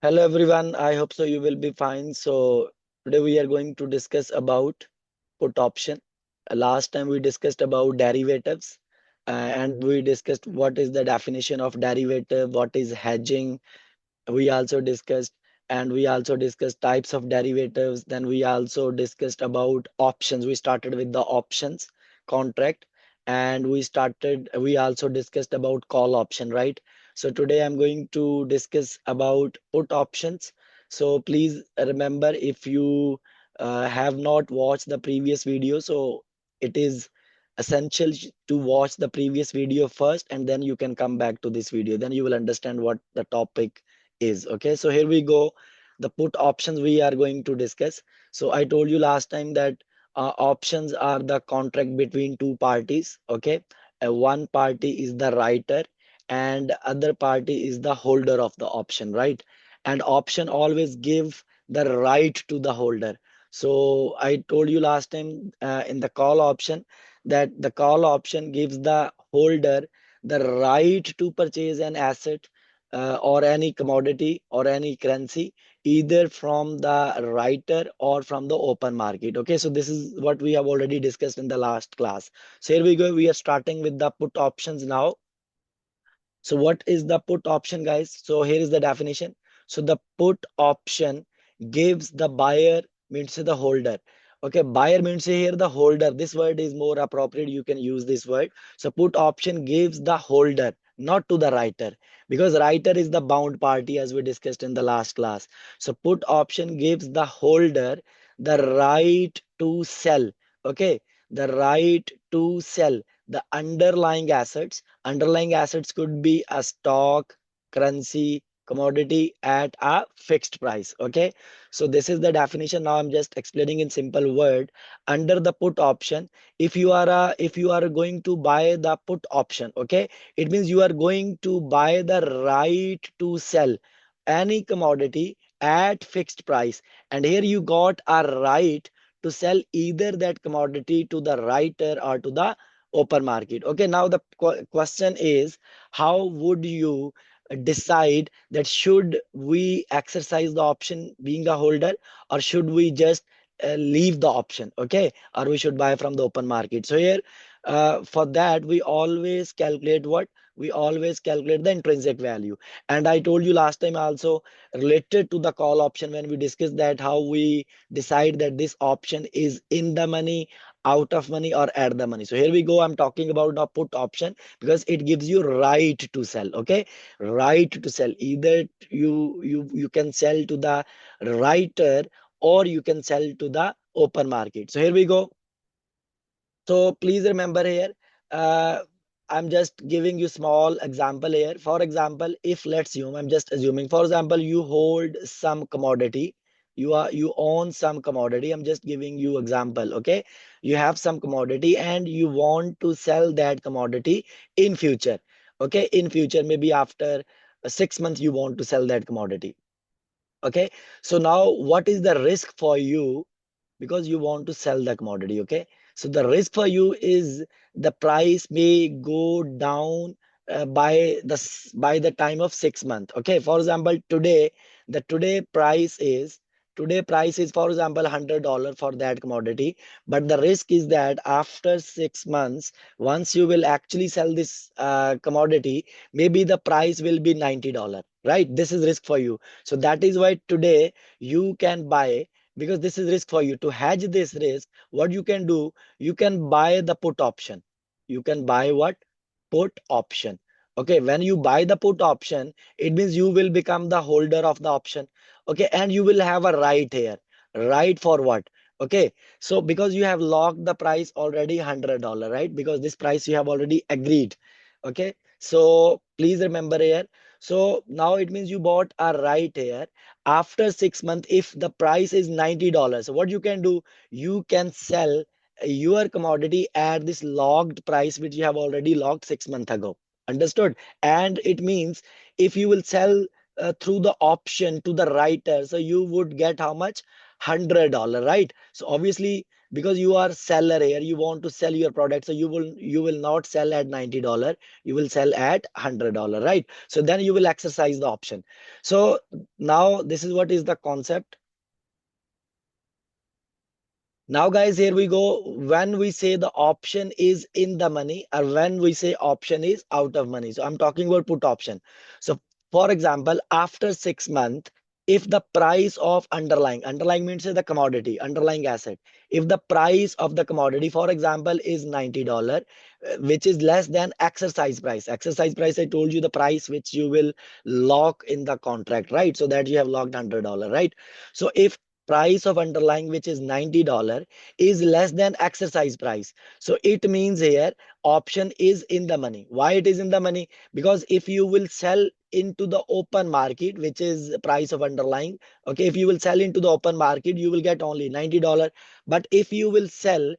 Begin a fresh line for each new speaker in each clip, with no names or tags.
Hello everyone, I hope so you will be fine. So today we are going to discuss about put option. Last time we discussed about derivatives and we discussed what is the definition of derivative, what is hedging. We also discussed types of derivatives. Then we also discussed about options. We started with the options contract, and we also discussed about call option, right? So today I'm going to discuss about put options. So please remember, if you have not watched the previous video, so it is essential to watch the previous video first, and then you can come back to this video. Then you will understand what the topic is. Okay, so here we go. The put options we are going to discuss. So I told you last time that options are the contract between two parties. Okay, one party is the writer and other party is the holder of the option, right? And option always give the right to the holder. So I told you last time in the call option that the call option gives the holder the right to purchase an asset or any commodity or any currency, either from the writer or from the open market. Okay, so this is what we have already discussed in the last class. So here we go. We are starting with the put options now. So what is the put option, guys? So here is the definition. So the put option gives the buyer, means the holder. Okay, buyer means here the holder. This word is more appropriate. You can use this word. So put option gives the holder, not to the writer, because writer is the bound party as we discussed in the last class. So put option gives the holder the right to sell. Okay, the right to sell the underlying assets. Underlying assets could be a stock, currency, commodity at a fixed price. Okay, so this is the definition. Now I'm just explaining in simple word. Under the put option, if you are going to buy the put option, okay, it means you are going to buy the right to sell any commodity at fixed price. And here you got a right to sell either that commodity to the writer or to the open market. Okay, now the question is, how would you decide that should we exercise the option being a holder, or should we just leave the option? Okay, or we should buy from the open market. So here for that we always calculate what? We always calculate the intrinsic value. And I told you last time also, related to the call option, when we discussed that how we decide that this option is in the money, out of money, or at the money. So here we go. I'm talking about the put option because it gives you right to sell. Okay, right to sell. Either you can sell to the writer or you can sell to the open market. So here we go. So please remember here, uh, I'm just giving you small example here. For example, if let's assume, I'm just assuming, for example, you hold some commodity, you own some commodity. I'm just giving you example. Okay, you have some commodity and you want to sell that commodity in future. Okay, in future, maybe after 6 months, you want to sell that commodity. Okay, so now what is the risk for you? Because you want to sell the commodity. Okay, so the risk for you is the price may go down by the time of 6 months. Okay, for example, the today price is, for example, $100 for that commodity. But the risk is that after 6 months, once you will actually sell this commodity, maybe the price will be $90, right? This is risk for you. So that is why today you can buy, because this is risk for you. To hedge this risk, what you can do, you can buy the put option. You can buy what? Put option. Okay, when you buy the put option, it means you will become the holder of the option. Okay, and you will have a right here. Right for what? Okay, so because you have locked the price already $100, right? Because this price you have already agreed. Okay, so please remember here. So now it means you bought a right here. After 6 months, if the price is $90, what you can do, you can sell your commodity at this logged price which you have already logged 6 months ago. Understood? And it means if you will sell through the option to the writer, so you would get how much? $100, right? So obviously because you are seller here, you want to sell your product, so you will not sell at $90, you will sell at $100, right? So then you will exercise the option. So now this is what is the concept. Now, guys, here we go. When we say the option is in the money, or when we say option is out of money. So I'm talking about put option. So for example, after 6 months, if the price of underlying means the commodity, underlying asset, if the price of the commodity, for example, is $90, which is less than exercise price. Exercise price, I told you the price which you will lock in the contract, right? So that you have locked $100, right? So if price of underlying which is $90 is less than exercise price, so it means here option is in the money. Why it is in the money? Because if you will sell into the open market, which is price of underlying, okay, if you will sell into the open market, you will get only $90. But if you will sell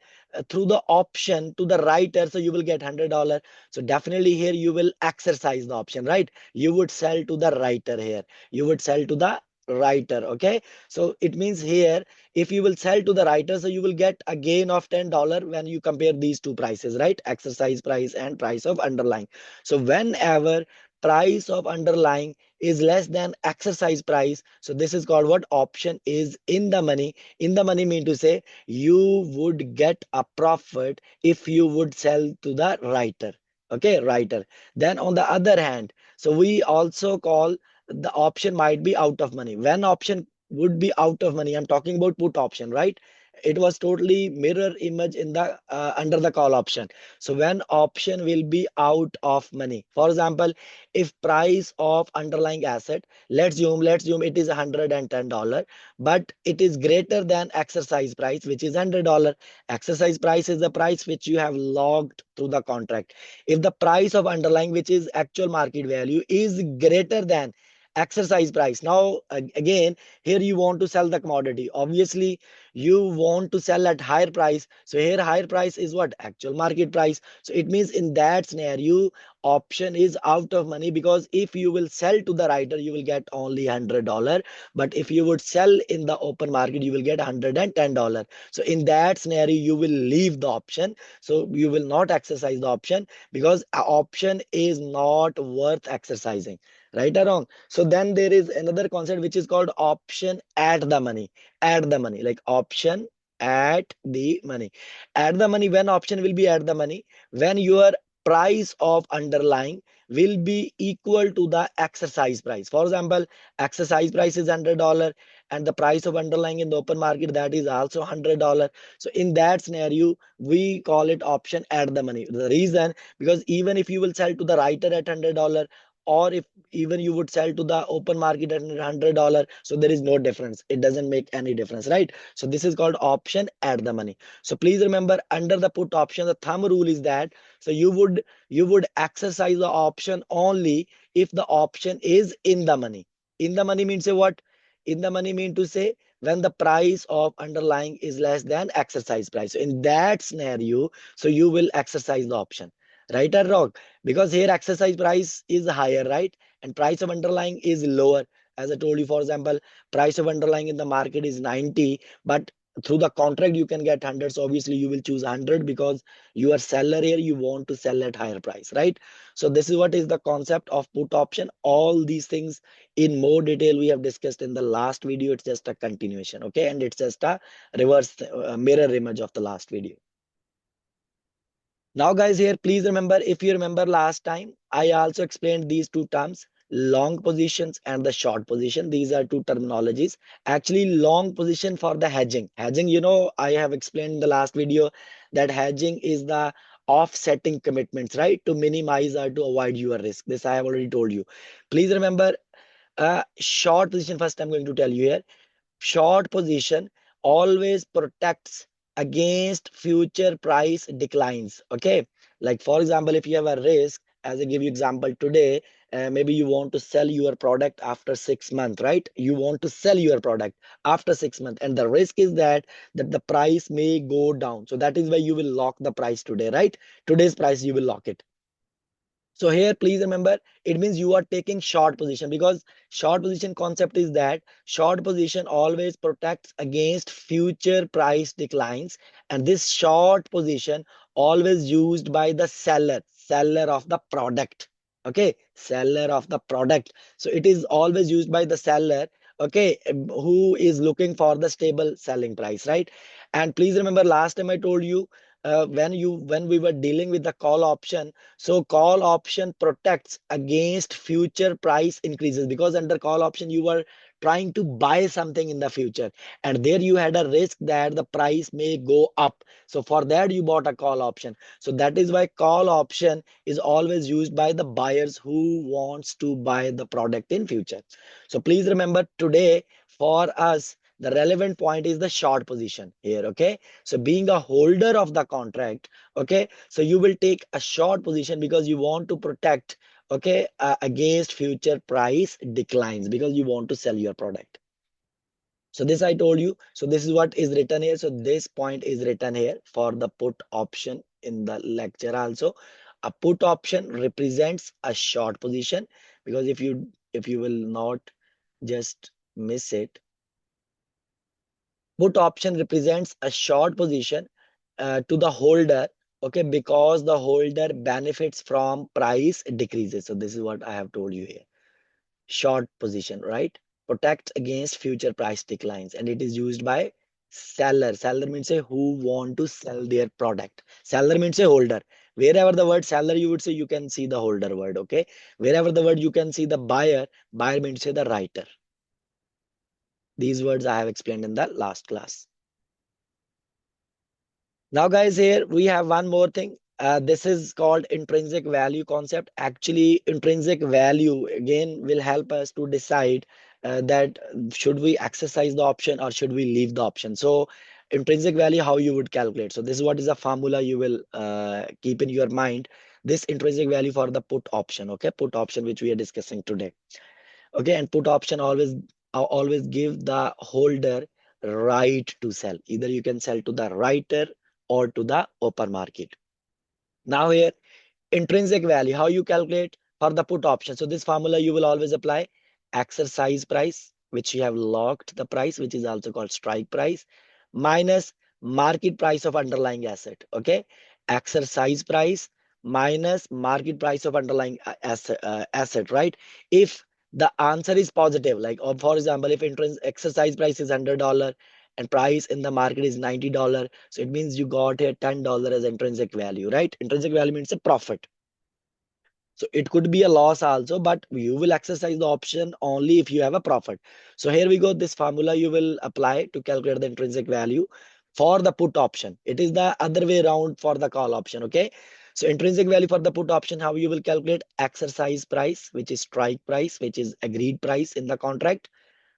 through the option to the writer, so you will get $100. So definitely here you will exercise the option, right? You would sell to the writer here, you would sell to the writer, okay? So it means here, if you will sell to the writer, so you will get a gain of $10 when you compare these two prices, right? Exercise price and price of underlying. So whenever price of underlying is less than exercise price, so this is called what? Option is in the money. In the money mean to say you would get a profit if you would sell to the writer, okay, writer. Then on the other hand, so we also call the option might be out of money. When option would be out of money, I'm talking about put option, right? It was totally mirror image in the under the call option. So when option will be out of money, for example, if price of underlying asset, let's assume it is $110, but it is greater than exercise price, which is $100. Exercise price is the price which you have logged through the contract. If the price of underlying, which is actual market value, is greater than exercise price, now again, here you want to sell the commodity, obviously you want to sell at higher price. So here higher price is what? Actual market price. So it means in that scenario option is out of money, because if you will sell to the writer, you will get only $100, but if you would sell in the open market, you will get $110. So in that scenario you will leave the option, so you will not exercise the option, because option is not worth exercising, right or wrong? So then there is another concept which is called option at the money. At the money, like option at the money. At the money, when option will be at the money? When your price of underlying will be equal to the exercise price. For example, exercise price is $100 and the price of underlying in the open market, that is also $100. So in that scenario we call it option at the money. The reason, because even if you will sell to the writer at $100, or if even you would sell to the open market at $100, so there is no difference, it doesn't make any difference, right? So this is called option at the money. So please remember, under the put option, the thumb rule is that, so you would exercise the option only if the option is in the money. In the money means say what? In the money mean to say when the price of underlying is less than exercise price. So in that scenario, so you will exercise the option, right or wrong? Because here exercise price is higher, right? And price of underlying is lower. As I told you, for example, price of underlying in the market is 90, but through the contract you can get 100. So obviously you will choose 100 because you are seller here, you want to sell at higher price, right? So this is what is the concept of put option. All these things in more detail we have discussed in the last video. It's just a continuation, okay? And it's just a reverse mirror image of the last video. Now, guys, here, please remember, if you remember last time, I also explained these two terms, long positions and the short position. These are two terminologies. Actually, long position for the hedging. Hedging, I have explained in the last video that hedging is the offsetting commitments, right? To minimize or to avoid your risk. This I have already told you. Please remember, short position first I'm going to tell you here. Short position always protects against future price declines, okay? Like for example, if you have a risk, as I give you example today, maybe you want to sell your product after 6 months, right? You want to sell your product after 6 months, and the risk is that the price may go down. So that is why you will lock the price today, right? Today's price you will lock it. So here, please remember, it means you are taking short position, because short position concept is that short position always protects against future price declines. And this short position always used by the seller of the product. Okay, seller of the product. So it is always used by the seller, okay, who is looking for the stable selling price, right? And please remember, last time I told you, when we were dealing with the call option, so call option protects against future price increases, because under call option you were trying to buy something in the future, and there you had a risk that the price may go up. So for that you bought a call option. So that is why call option is always used by the buyers who wants to buy the product in future. So please remember, today for us the relevant point is the short position here. Okay, so being a holder of the contract, okay, so you will take a short position because you want to protect, okay, against future price declines, because you want to sell your product. So this I told you. So this is what is written here. So this point is written here for the put option in the lecture also. A put option represents a short position, because if you will not just miss it, put option represents a short position to the holder, okay, because the holder benefits from price decreases. So this is what I have told you here. Short position, right, protects against future price declines, and it is used by seller means say who want to sell their product. Seller means a holder. Wherever the word seller you would say, you can see the holder word. Okay, wherever the word you can see the buyer means say the writer. These words I have explained in the last class. Now, guys, here we have one more thing. This is called intrinsic value concept. Actually, intrinsic value again will help us to decide that should we exercise the option or should we leave the option. So, intrinsic value, how you would calculate. So, this is what is a formula you will keep in your mind. This intrinsic value for the put option. Okay, put option which we are discussing today. Okay, and put option always give the holder right to sell. Either you can sell to the writer or to the open market. Now here, intrinsic value, how you calculate for the put option. So this formula you will always apply exercise price, which you have locked the price, which is also called strike price, minus market price of underlying asset. Okay, exercise price minus market price of underlying asset, right? If the answer is positive, like for example, if exercise price is $100 and price in the market is $90, so it means you got here $10 as intrinsic value, right? Intrinsic value means a profit. So it could be a loss also, but you will exercise the option only if you have a profit. So here we go. This formula you will apply to calculate the intrinsic value for the put option. It is the other way around for the call option. Okay. So intrinsic value for the put option, how you will calculate exercise price, which is strike price, which is agreed price in the contract,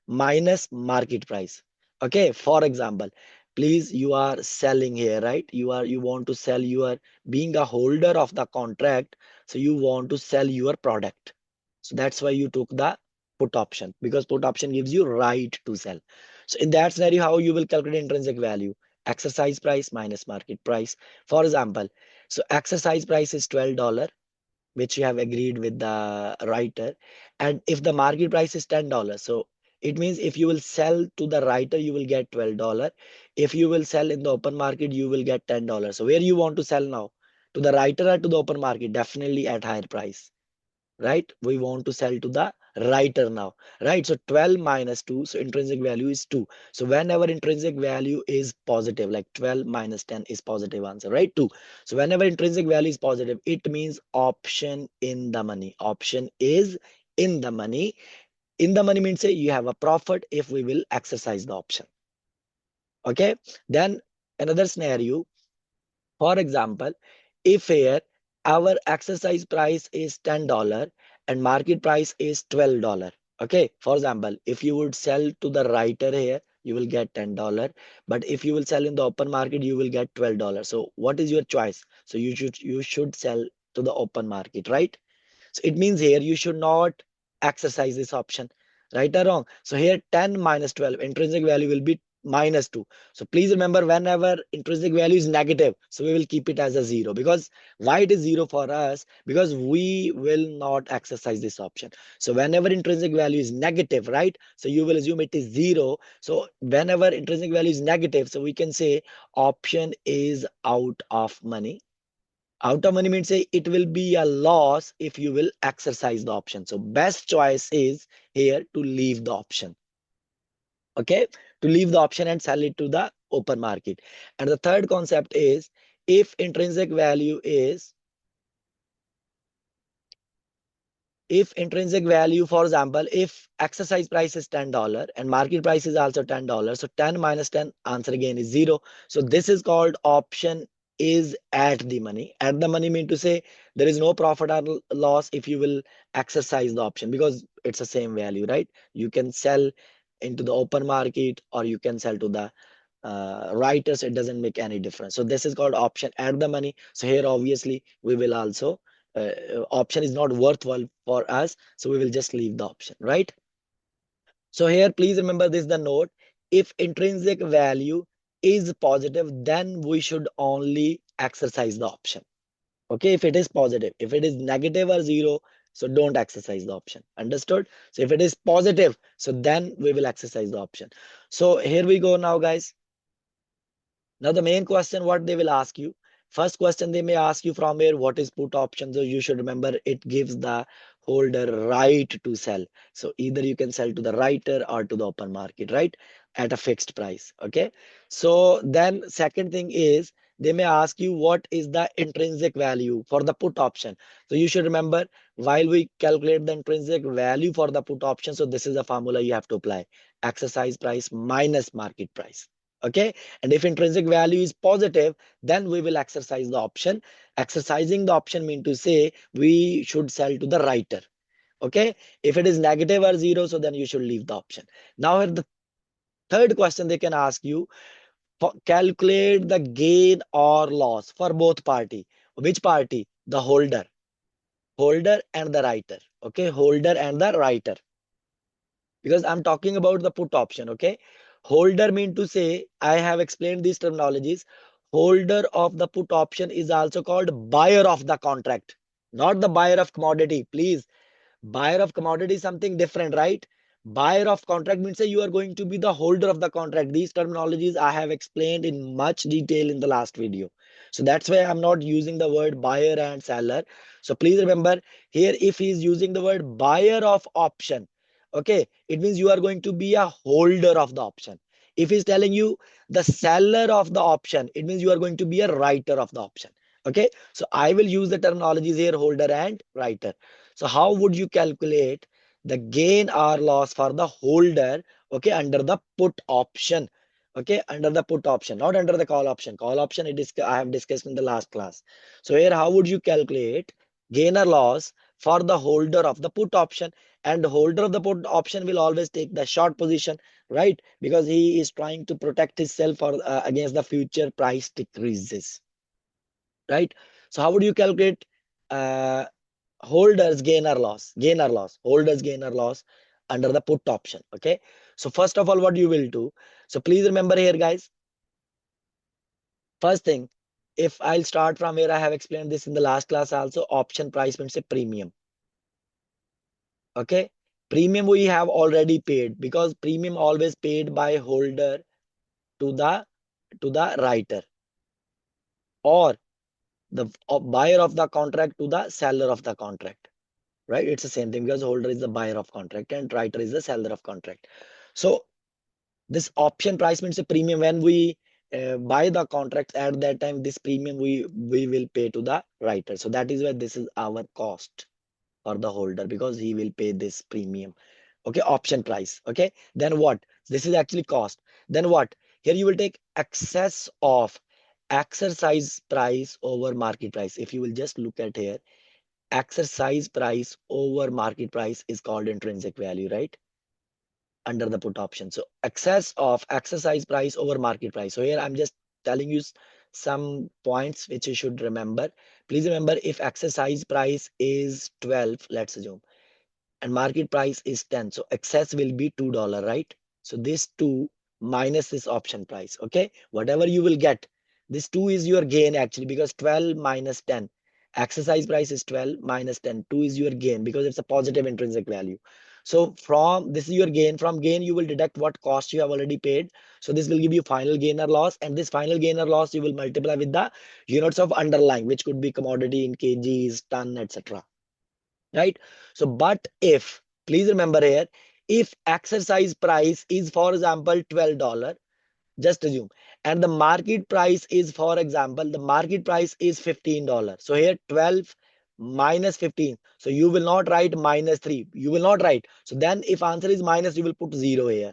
minus market price. Okay, for example, please, you are selling here, right? You want to sell, you are being a holder of the contract, so you want to sell your product. So that's why you took the put option, because put option gives you right to sell. So in that scenario, how you will calculate intrinsic value? Exercise price minus market price. For example, so exercise price is $12, which you have agreed with the writer. And if the market price is $10, so it means if you will sell to the writer, you will get $12. If you will sell in the open market, you will get $10. So where you want to sell now? To the writer or to the open market? Definitely at higher price, right? We want to sell to the writer now, right? So 12 minus 2, so intrinsic value is 2. So whenever intrinsic value is positive, like 12 minus 10 is positive answer, right? 2. So whenever intrinsic value is positive, it means option in the money. Option is in the money. In the money means say you have a profit if we will exercise the option. Okay. Then another scenario, for example, if here our exercise price is $10 and market price is $12. Okay, for example, if you would sell to the writer here, you will get $10. But if you will sell in the open market, you will get $12. So what is your choice? So you should sell to the open market, right? So it means here you should not exercise this option, right or wrong? So here 10 minus 12, intrinsic value will be minus 2. So please remember, whenever intrinsic value is negative, so we will keep it as a 0. Because why it is 0 for us? Because we will not exercise this option. So whenever intrinsic value is negative, right? So you will assume it is 0. So whenever intrinsic value is negative, so we can say option is out of money. Out of money means say it will be a loss if you will exercise the option. So best choice is here to leave the option. Okay, to leave the option and sell it to the open market. And the third concept is, if intrinsic value is, if intrinsic value, for example, if exercise price is $10 and market price is also $10, so 10 minus 10, answer again is 0. So this is called option is at the money. At the money mean to say there is no profit or loss if you will exercise the option, because it's the same value, right? You can sell into the open market or you can sell to the writers. It doesn't make any difference. So this is called option at the money. So here obviously we will also option is not worthwhile for us, so we will just leave the option, right? So here please remember this, the note: if intrinsic value is positive, then we should only exercise the option. Okay, if it is positive. If it is negative or 0, so don't exercise the option. Understood? So if it is positive, so then we will exercise the option. So here we go now, guys. Now the main question what they will ask you. First question they may ask you from here, what is put option? So you should remember it gives the holder right to sell. So either you can sell to the writer or to the open market, right? At a fixed price. Okay. So then second thing is they may ask you what is the intrinsic value for the put option. So you should remember, while we calculate the intrinsic value for the put option, so this is a formula you have to apply: exercise price minus market price. Okay, and if intrinsic value is positive, then we will exercise the option. Exercising the option mean to say we should sell to the writer. Okay, if it is negative or 0, so then you should leave the option. Now here the third question they can ask you: calculate the gain or loss for both party. Which party? The holder. Holder and the writer. Okay, holder and the writer, because I'm talking about the put option. Okay, holder mean to say, I have explained these terminologies. Holder of the put option is also called buyer of the contract, not the buyer of commodity. Please, buyer of commodity is something different, right? Buyer of contract means say you are going to be the holder of the contract. These terminologies I have explained in much detail in the last video. So that's why I'm not using the word buyer and seller. So please remember here, if he is using the word buyer of option, okay, it means you are going to be a holder of the option. If he's telling you the seller of the option, it means you are going to be a writer of the option. Okay, so I will use the terminologies here, holder and writer. So how would you calculate the gain or loss for the holder? Okay, under the put option. Okay, under the put option, not under the call option. Call option it is I have discussed in the last class. So here, how would you calculate gain or loss for the holder of the put option? And the holder of the put option will always take the short position, right? Because he is trying to protect himself for against the future price decreases, right? So how would you calculate uh, holders holders gain or loss under the put option? Okay, so first of all, what you will do, so please remember here, guys, first thing, if I'll start from where I have explained this in the last class also, option price means a premium. Okay, premium we have already paid, because premium always paid by holder to the writer, or the buyer of the contract to the seller of the contract, right? It's the same thing, because holder is the buyer of contract and writer is the seller of contract. So this option price means a premium. When we buy the contract, at that time this premium we will pay to the writer. So that is why this is our cost for the holder, because he will pay this premium. Okay, option price. Okay, then what? This is actually cost. Then what? Here you will take excess of exercise price over market price. If you will just look at here, exercise price over market price is called intrinsic value, right? Under the put option. So excess of exercise price over market price. So here I'm just telling you some points which you should remember. Please remember, if exercise price is 12, let's assume, and market price is 10, so excess will be $2, right? So this 2 minus this option price. Okay, whatever you will get, this 2 is your gain actually, because 12 minus 10, exercise price is 12 minus 10, 2 is your gain because it's a positive intrinsic value. So from this is your gain. From gain you will deduct what cost you have already paid. So this will give you final gain or loss, and this final gain or loss you will multiply with the units of underlying, which could be commodity in kgs, ton, etc. Right? So but if, please remember here, if exercise price is for example $12, just assume, and the market price is, for example, the market price is $15. So here 12 minus 15, so you will not write minus 3, you will not write. So then if answer is minus, you will put 0 here,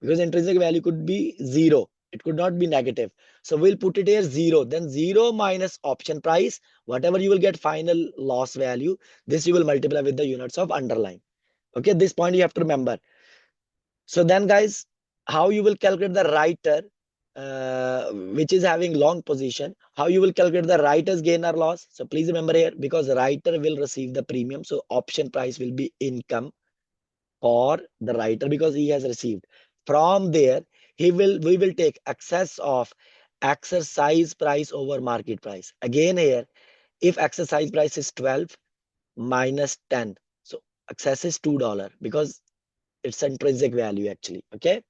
because intrinsic value could be 0, it could not be negative. So we'll put it here 0, then 0 minus option price, whatever you will get final loss value, this you will multiply with the units of underlying. Okay, this point you have to remember. So then guys, how you will calculate the writer, which is having long position, how you will calculate the writer's gain or loss? So please remember here, because the writer will receive the premium, so option price will be income for the writer because he has received. From there, we will take excess of exercise price over market price. Again here, if exercise price is 12 minus 10, so excess is $2 because it's intrinsic value actually. Okay,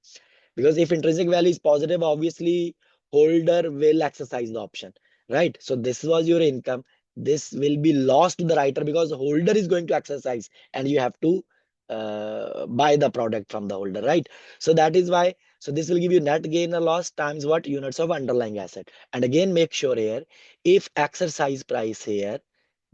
because if intrinsic value is positive, obviously holder will exercise the option, right? So this was your income, this will be lost to the writer because the holder is going to exercise and you have to buy the product from the holder, right? So that is why, so this will give you net gain or loss times what, units of underlying asset. And again make sure here, if exercise price here,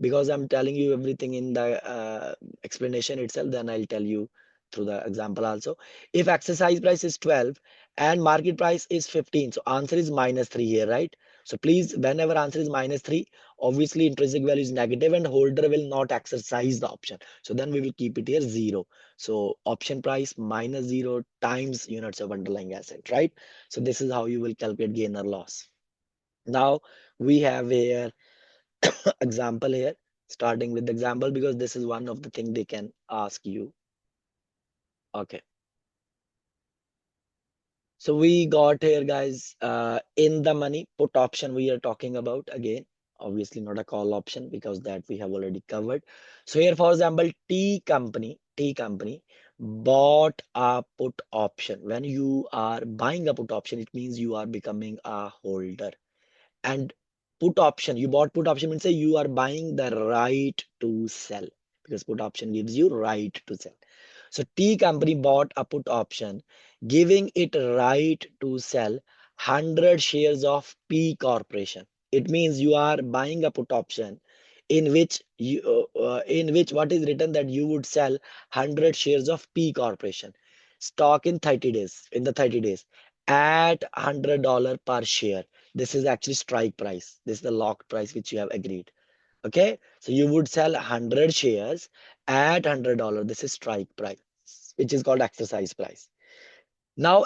because I'm telling you everything in the explanation itself, then I'll tell you through the example also. If exercise price is 12 and market price is 15, so answer is minus 3 here, right? So please, whenever answer is minus 3, obviously intrinsic value is negative and holder will not exercise the option. So then we will keep it here 0. So option price minus 0 times units of underlying asset, right? So this is how you will calculate gain or loss. Now we have here example here, starting with the example because this is one of the thing they can ask you. Okay. So we got here, guys, in the money put option we are talking about again. Obviously not a call option because that we have already covered. So here, for example, T company bought a put option. When you are buying a put option, it means you are becoming a holder. And put option, you bought put option means say you are buying the right to sell, because put option gives you right to sell. So T company bought a put option giving it right to sell 100 shares of P corporation. It means you are buying a put option in which what is written that you would sell 100 shares of P corporation stock in 30 days, in the 30 days at $100 per share. This is actually strike price. This is the locked price which you have agreed. Okay, so you would sell 100 shares at $100. This is strike price, which is called exercise price. Now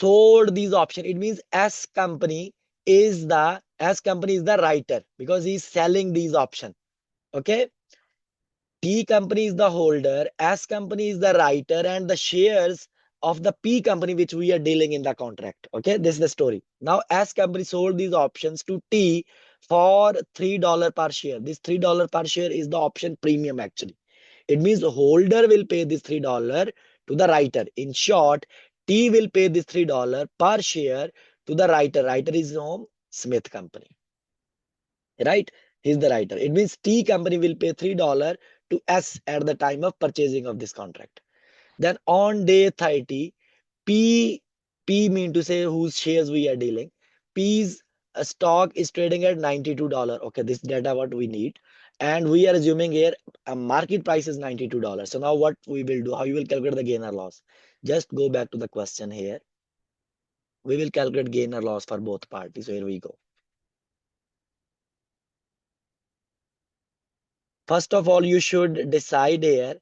sold these option. It means S company is the writer because he's selling these option. Okay, T company is the holder, S company is the writer, and the shares of the P company which we are dealing in the contract. Okay, this is the story. Now S company sold these options to T for $3 per share. This $3 per share is the option premium actually. It means the holder will pay this $3 to the writer. In short, T will pay this $3 per share to the writer. Writer is home, Smith company, right? He's the writer. It means T company will pay $3 to S at the time of purchasing of this contract. Then on day 30, P P mean to say whose shares we are dealing. P's stock is trading at $92. Okay, this data what we need. And we are assuming here a market price is $92. So now what we will do, how you will calculate the gain or loss? Just go back to the question here. We will calculate gain or loss for both parties. So here we go. First of all, you should decide here,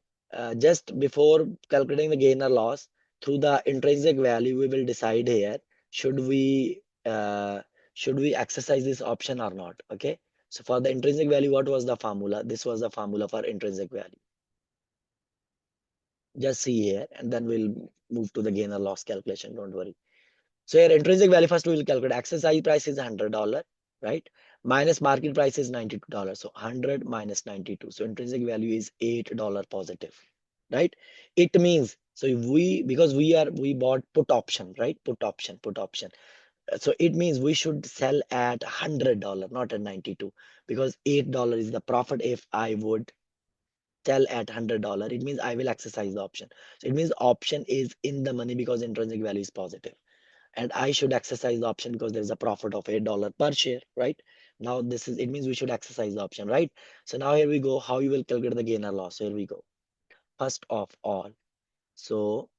just before calculating the gain or loss, through the intrinsic value, we will decide here, should we uh, should we exercise this option or not? Okay. So for the intrinsic value, what was the formula? This was the formula for intrinsic value. Just see here, and then we'll move to the gain or loss calculation. Don't worry. So here intrinsic value, first we will calculate exercise price is $100, right? Minus market price is $92. So 100 minus 92. So intrinsic value is $8 positive, right? It means, so if we, because we bought put option, right? Put option. So it means we should sell at $100, not at 92, because $8 is the profit if I would sell at $100. It means I will exercise the option. So it means option is in the money because intrinsic value is positive, and I should exercise the option because there is a profit of $8 per share, right? Now this is, it means we should exercise the option, right? So now here we go, how you will calculate the gain or loss. So here we go. First of all, so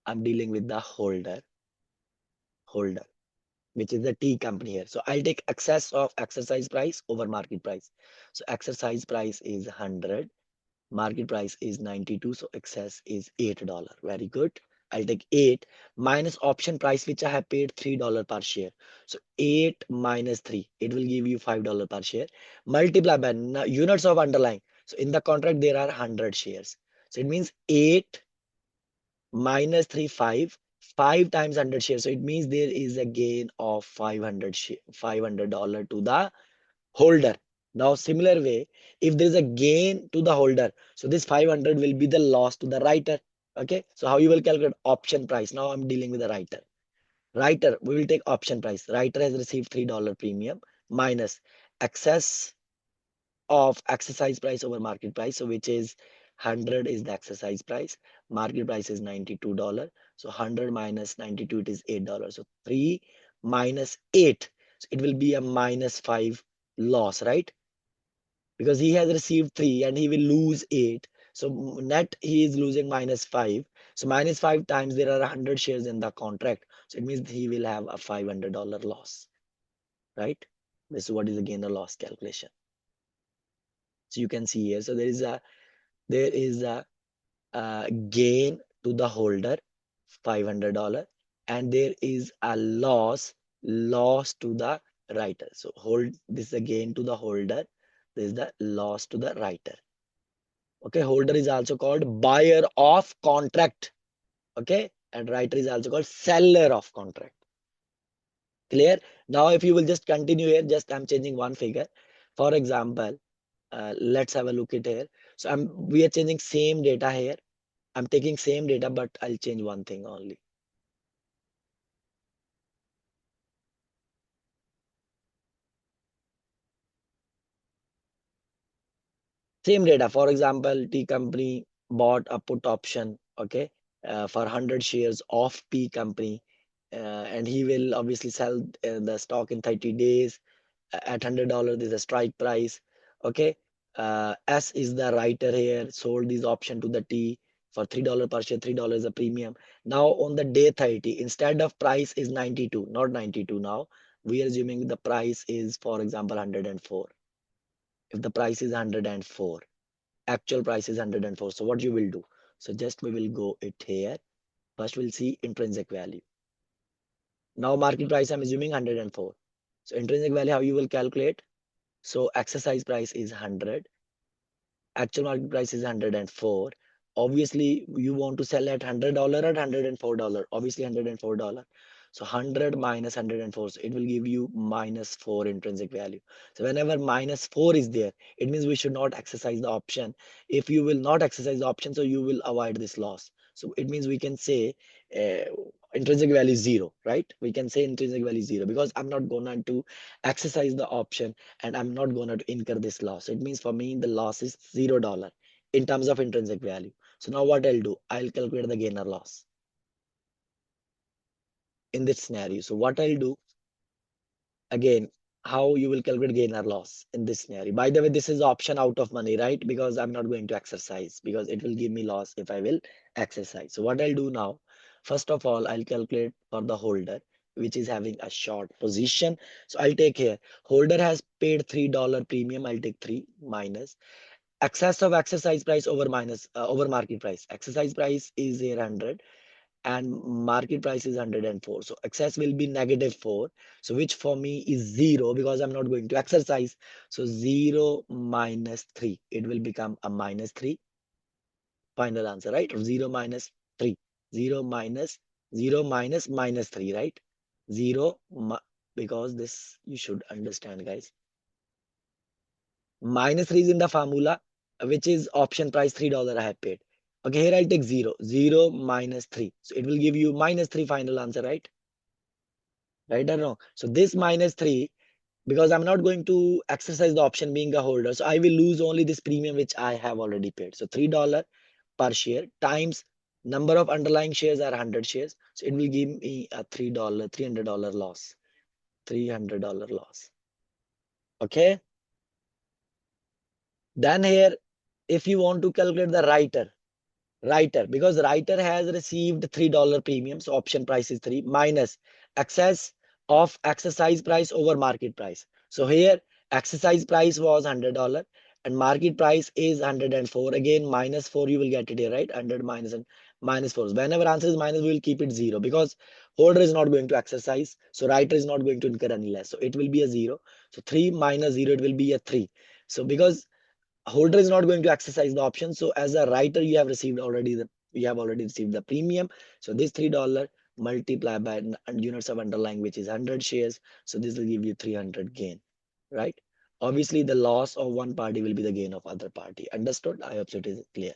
I'm dealing with the holder, which is the T company here. So I'll take excess of exercise price over market price. So exercise price is 100. Market price is 92, so excess is $8. Very good. I'll take 8 minus option price, which I have paid $3 per share. So 8 minus 3, it will give you $5 per share. Multiply by units of underlying. So in the contract, there are 100 shares. So it means 8 minus 3, 5. 5 times 100 shares. So it means there is a gain of $500 to the holder. Now, similar way, if there is a gain to the holder, so this 500 will be the loss to the writer. Okay, so how you will calculate option price? Now I'm dealing with the writer. Writer, we will take option price. Writer has received $3 premium minus excess of exercise price over market price. So which is 100 is the exercise price. Market price is $92. So 100 minus 92, it is $8. So 3 minus 8. So it will be a minus 5 loss, right? Because he has received 3 and he will lose 8. So net he is losing minus 5. So minus 5 times there are 100 shares in the contract. So it means he will have a $500 loss, right? This is what is the gain or loss calculation. So you can see here. So there is a gain to the holder, $500, and there is a loss to the writer. So hold this is a gain to the holder. This is the loss to the writer. Okay, holder is also called buyer of contract. Okay, and writer is also called seller of contract. Clear? Now, if you will just continue here, just I'm changing one figure. For example, let's have a look at here. So we are changing same data here. I'm taking same data, but I'll change one thing only. Same data. For example, T company bought a put option, okay, for 100 shares of P company, and he will obviously sell the stock in 30 days at $100. This is a strike price, okay. S is the writer here, sold this option to the T for $3 per share. $3 a premium. Now on the day 30, instead of price is 92, not 92 now. We are assuming the price is, for example, 104. If the price is 104, actual price is 104. So what you will do? So just we will go it here. First we'll see intrinsic value. Now market price I'm assuming 104. So intrinsic value, how you will calculate? So exercise price is 100. Actual market price is 104. Obviously, you want to sell at $100 at $104. Obviously, $104. So 100 minus 104. So it will give you minus 4 intrinsic value. So whenever minus 4 is there, it means we should not exercise the option. If you will not exercise the option, so you will avoid this loss. So it means we can say uh, intrinsic value is 0, right? We can say intrinsic value is 0 because I'm not going to exercise the option and I'm not going to incur this loss. So it means for me, the loss is $0 in terms of intrinsic value. So now what I'll do, I'll calculate the gain or loss in this scenario. So what I'll do, again, how you will calculate gain or loss in this scenario. By the way, this is option out of money, right? Because I'm not going to exercise because it will give me loss if I will exercise. So what I'll do now, first of all, I'll calculate for the holder, which is having a short position. So I'll take here, holder has paid $3 premium. I'll take 3 minus excess of exercise price over minus over market price. Exercise price is here 100 and market price is 104. So excess will be negative 4. So which for me is 0 because I'm not going to exercise. So 0 minus 3, it will become a minus 3. final answer, right? 0 minus 3. 0 minus 0 minus minus 3, right? 0 because this you should understand, guys. Minus 3 is in the formula, which is option price $3 I have paid. Okay, here I'll take 0. 0 minus 3. So it will give you minus 3 final answer, right? Right or wrong? So this minus 3, because I'm not going to exercise the option being a holder. So I will lose only this premium which I have already paid. So $3 per share times number of underlying shares are 100 shares. So it will give me a $300 loss. $300 loss. Okay. Then here, if you want to calculate the writer, because writer has received $3 premium, so option price is 3 minus excess of exercise price over market price. So here exercise price was $100 and market price is 104. Again minus 4 you will get it here, right? 100 minus and minus 4. Whenever answer is minus, we will keep it 0 because holder is not going to exercise. So writer is not going to incur any less. So it will be a 0. So 3 minus 0, it will be a 3. So because holder is not going to exercise the option. So as a writer, you have already received the premium. So this $3 multiplied by units of underlying, which is 100 shares. So this will give you 300 gain, right? Obviously, the loss of one party will be the gain of other party. Understood? I hope so it is clear.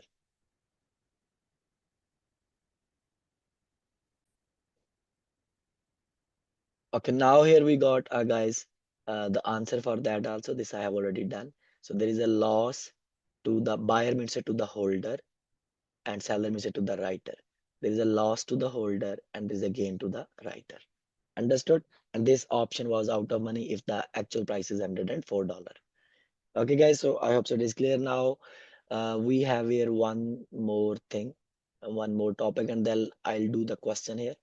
Okay, now here we got, guys, the answer for that also. This I have already done. So there is a loss to the buyer means to the holder and seller means to the writer. There is a loss to the holder and there is a gain to the writer. Understood? And this option was out of money if the actual price is $104. Okay, guys. So I hope so it is clear now. We have here one more thing, one more topic, and then I'll do the question here.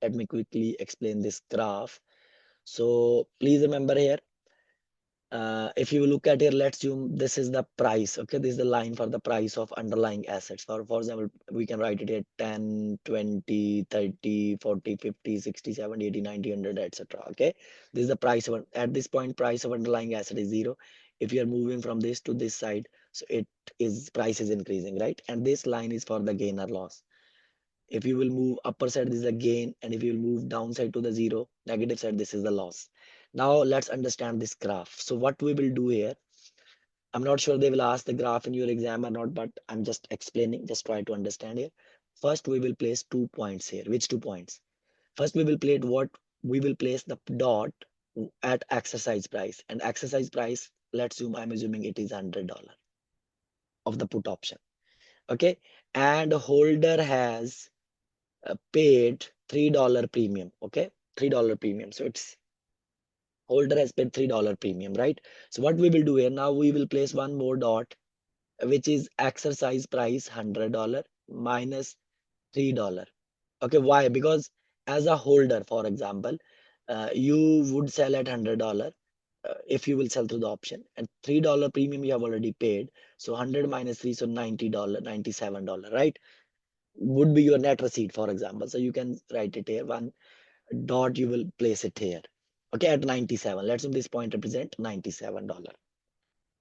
Let me quickly explain this graph. So please remember here, if you look at here, let's assume this is the price. Okay, this is the line for the price of underlying assets. For example, we can write it here 10, 20, 30, 40, 50, 60, 70, 80, 90, 100, etc. Okay, this is the price of at this point, price of underlying asset is 0. If you are moving from this to this side, so it is price is increasing, right? And this line is for the gain or loss. If you will move upper side, this is the gain, and if you will move downside to the 0, negative side, this is the loss. Now let's understand this graph. So what we will do here, I'm not sure they will ask the graph in your exam or not, but I'm just explaining, just try to understand here. First, we will place 2 points here. Which 2 points? First, we will place the dot at exercise price, and exercise price, let's assume, I'm assuming it is $100 of the put option. Okay, and holder has paid $3 premium. Okay, $3 premium. So it's holder has paid $3 premium, right? So what we will do here now, we will place one more dot, which is exercise price $100 minus $3. Okay, why? Because as a holder, for example, you would sell at $100 if you will sell through the option, and $3 premium you have already paid. So 100 minus 3, so $90, $97, right? Would be your net receipt, for example. So you can write it here. One dot you will place it here. Okay, at 97. Let's assume this point represent $97,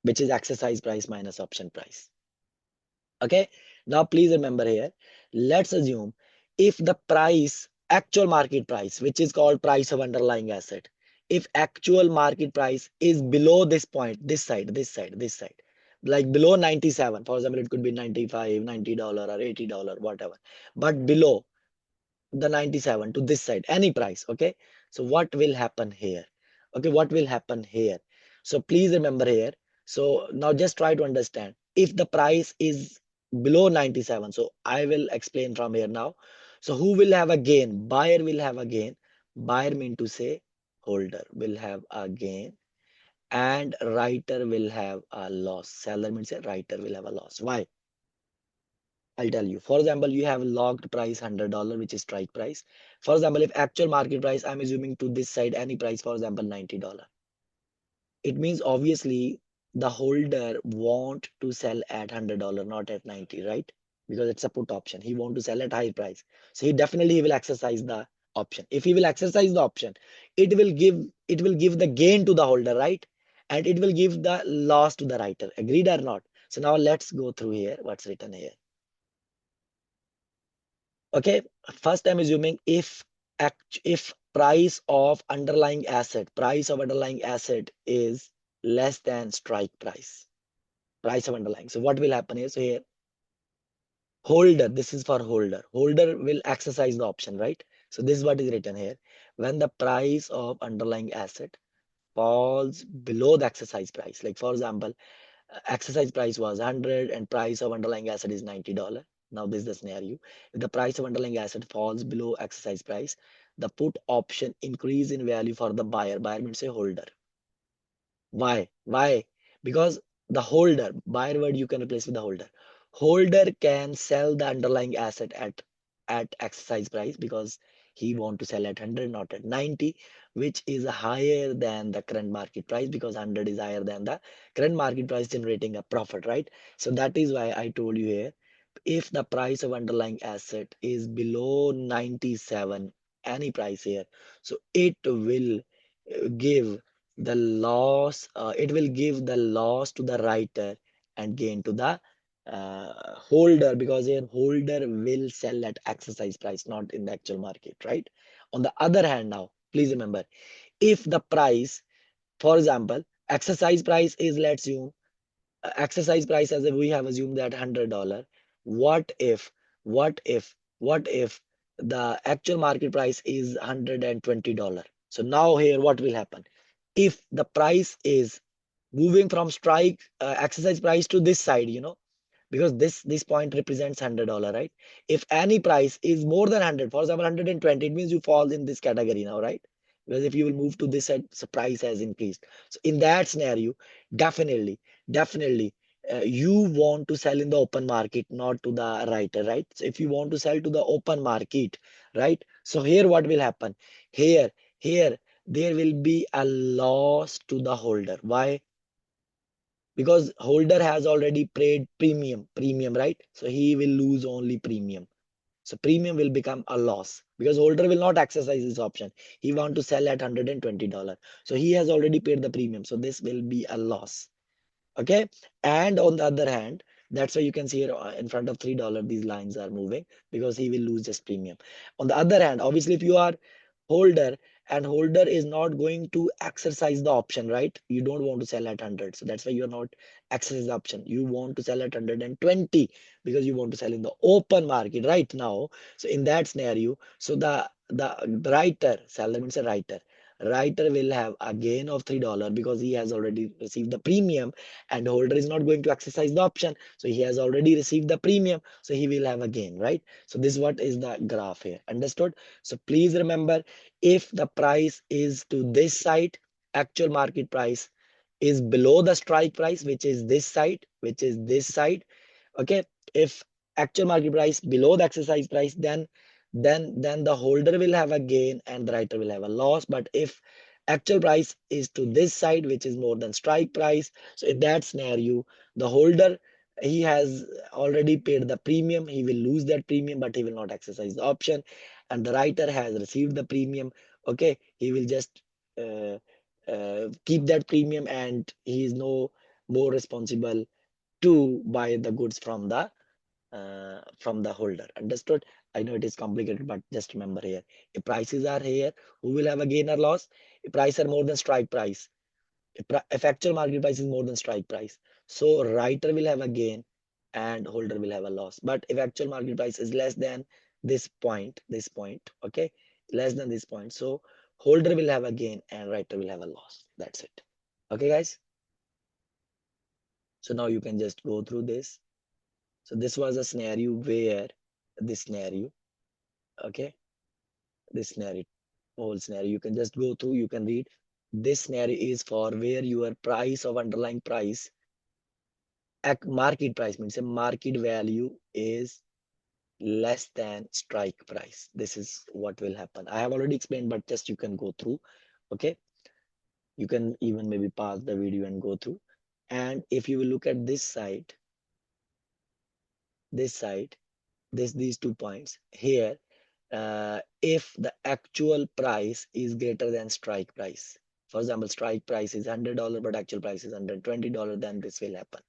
which is exercise price minus option price. Okay, now please remember here, let's assume if the price, actual market price, which is called price of underlying asset, if actual market price is below this point, this side, like below 97, for example, it could be 95, $90 or $80, whatever, but below the 97 to this side, any price. Okay, so what will happen here? Okay, what will happen here? So please remember here. So now just try to understand, if the price is below 97, so I will explain from here now. So who will have a gain? Buyer will have a gain. Buyer mean to say holder will have a gain, and writer will have a loss. Seller means say writer will have a loss. Why? I'll tell you. For example, you have locked price $100, which is strike price. For example, if actual market price, I'm assuming to this side, any price, for example, $90. It means obviously the holder want to sell at $100, not at 90, right? Because it's a put option. He want to sell at high price. So he will exercise the option. If he will exercise the option, it will give the gain to the holder, right? And it will give the loss to the writer. Agreed or not? So now let's go through here what's written here. Okay, first I'm assuming if price of underlying asset is less than strike price of underlying. So what will happen is, so here holder, this is for holder will exercise the option, right? So this is what is written here. When the price of underlying asset falls below the exercise price, like for example, exercise price was 100 and price of underlying asset is $90. Now this is the scenario. If the price of underlying asset falls below exercise price, the put option increase in value for the buyer. Buyer means a holder. Why? Why? Because the holder, buyer word you can replace with the holder. Holder can sell the underlying asset at exercise price because he want to sell at 100, not at 90, which is higher than the current market price because 100 is higher than the current market price generating a profit, right? So that is why I told you here, if the price of underlying asset is below 97, any price here, so it will give it will give the loss to the writer and gain to the holder, because here holder will sell at exercise price, not in the actual market, right? On the other hand, now please remember, if the price, for example, exercise price is, let's assume, exercise price as if we have assumed that $100. What if, what if the actual market price is $120? So now here what will happen? If the price is moving from strike exercise price to this side, because this point represents $100, right? If any price is more than 100, for example 120, it means you fall in this category now, right? Because if you will move to this side, so price has increased. So in that scenario, definitely you want to sell in the open market, not to the writer, right? So if you want to sell to the open market, right, so here what will happen? Here there will be a loss to the holder. Why? Because holder has already paid premium, right? So he will lose only premium. So premium will become a loss because holder will not exercise this option. He want to sell at $120. So he has already paid the premium. So this will be a loss. Okay. And on the other hand, that's why you can see here in front of $3, these lines are moving because he will lose just premium. On the other hand, obviously, if you are holder and holder is not going to exercise the option, right? You don't want to sell at 100. So that's why you're not exercise the option. You want to sell at 120 because you want to sell in the open market right now. So in that scenario, so the writer, seller means a writer will have a gain of $3 because he has already received the premium, and holder is not going to exercise the option. So he has already received the premium. So he will have a gain, right? So this is what is the graph here. Understood? So please remember, if the price is to this side, actual market price is below the strike price, which is this side. Okay. If actual market price below the exercise price, then the holder will have a gain and the writer will have a loss. But if actual price is to this side, which is more than strike price, so in that scenario, the holder, he has already paid the premium, he will lose that premium, but he will not exercise the option. And the writer has received the premium. Okay, he will just keep that premium, and he is no more responsible to buy the goods from the holder. Understood? I know it is complicated, but just remember here. If prices are here, who will have a gain or loss? If prices are more than strike price. If actual market price is more than strike price. So writer will have a gain and holder will have a loss. But if actual market price is less than this point, okay, less than this point. So holder will have a gain and writer will have a loss. That's it. Okay, guys. So now you can just go through this. So this was a scenario where this scenario, okay, this scenario, whole scenario, you can just go through, you can read. This scenario is for where your price of underlying price, market price means a market value is less than strike price. This is what will happen. I have already explained, but just you can go through. Okay. You can even maybe pause the video and go through. And if you will look at this side, these 2 points here, if the actual price is greater than strike price. For example, strike price is $100, but actual price is $120, then this will happen.